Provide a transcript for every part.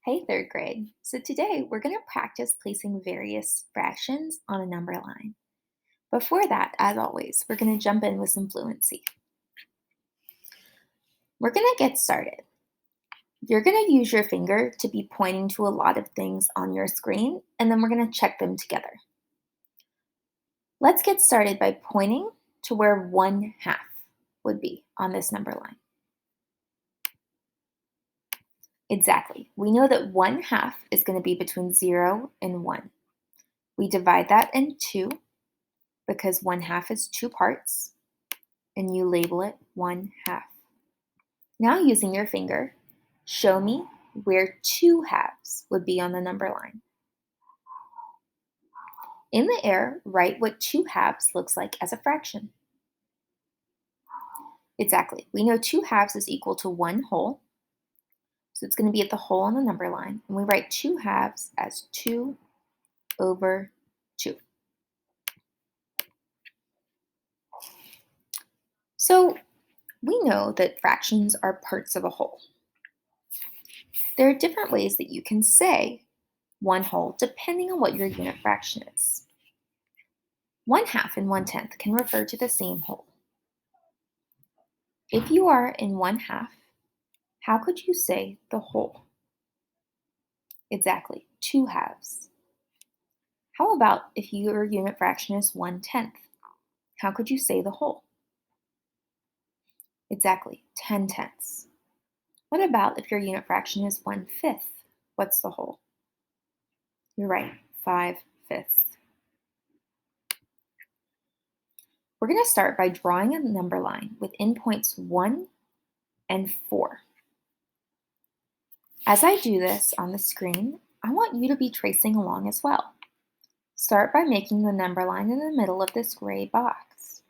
Hey, third grade. So today we're going to practice placing various fractions on a number line. Before that, as always, we're going to jump in with some fluency. We're going to get started. You're going to use your finger to be pointing to a lot of things on your screen, and then we're going to check them together. Let's get started by pointing to where 1/2 would be on this number line. Exactly. We know that 1/2 is going to be between 0 and 1. We divide that in two because 1/2 is two parts, and you label it 1/2. Now, using your finger, show me where 2/2 would be on the number line. In the air, write what 2/2 looks like as a fraction. Exactly. We know 2/2 is equal to 1/2, so it's going to be at the whole on the number line, and we write 2/2 as 2/2. So we know that fractions are parts of a whole. There are different ways that you can say 1/2 depending on what your unit fraction is. 1/2 and 1/10 can refer to the same whole. If you are in 1/2, how could you say the whole? Exactly, 2/2. How about if your unit fraction is 1/10? How could you say the whole? Exactly, 10/10. What about if your unit fraction is 1/5? What's the whole? You're right, 5/5. We're going to start by drawing a number line with endpoints 1 and 4. As I do this on the screen, I want you to be tracing along as well. Start by making the number line in the middle of this gray box.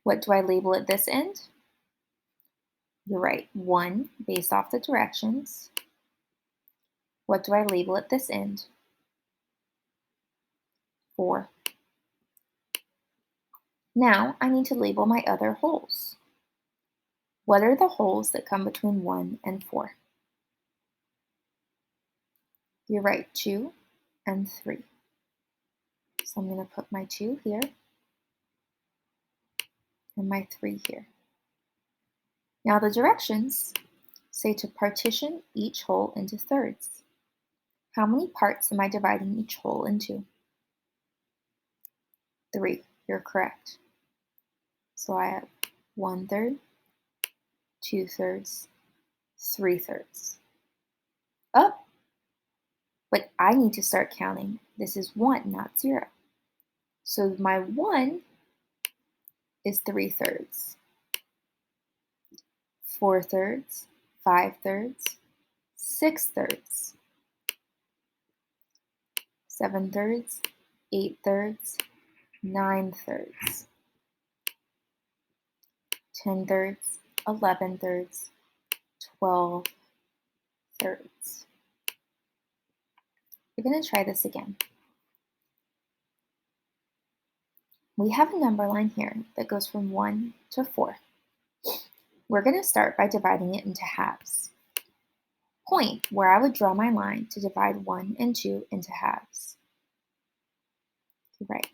What do I label at this end? You're right, 1 based off the directions. What do I label at this end? 4. Now I need to label my other holes. What are the holes that come between 1 and 4? You're right, 2 and 3. So I'm going to put my 2 here and my 3 here. Now the directions say to partition each hole into thirds. How many parts am I dividing each hole into? 3. You're correct. So I have 1/3, 2/3, 3/3. Oh, but I need to start counting. This is 1, not 0. So my 1 is 3/3, 4/3, 5/3, 6/3, 7/3, 8/3, 9/3, 10/3, 11/3, 12/3. We're going to try this again. We have a number line here that goes from 1 to 4. We're going to start by dividing it into halves. Point where I would draw my line to divide 1 and 2 into halves. Right.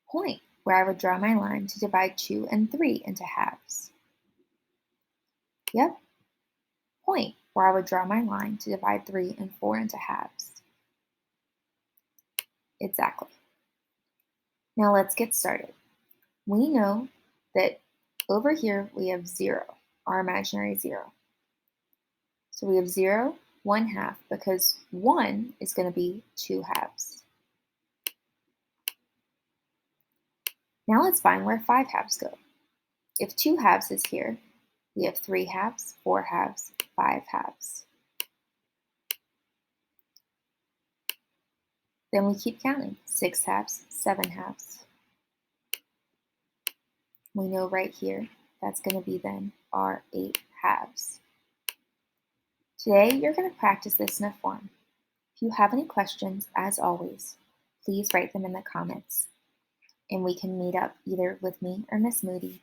Point where I would draw my line to divide 2 and 3 into halves. Yep. Point where I would draw my line to divide 3 and 4 into halves. Exactly. Now let's get started. We know that over here we have 0, our imaginary 0. So we have 0, 1/2, because 1 is going to be 2/2. Now let's find where 5/2 go. If 2/2 is here, we have 3/2, 4/2, 5/2. Then we keep counting, 6/2, 7/2. We know right here, that's going to be then our 8/2. Today, you're going to practice this in a form. If you have any questions, as always, please write them in the comments, and we can meet up either with me or Miss Moody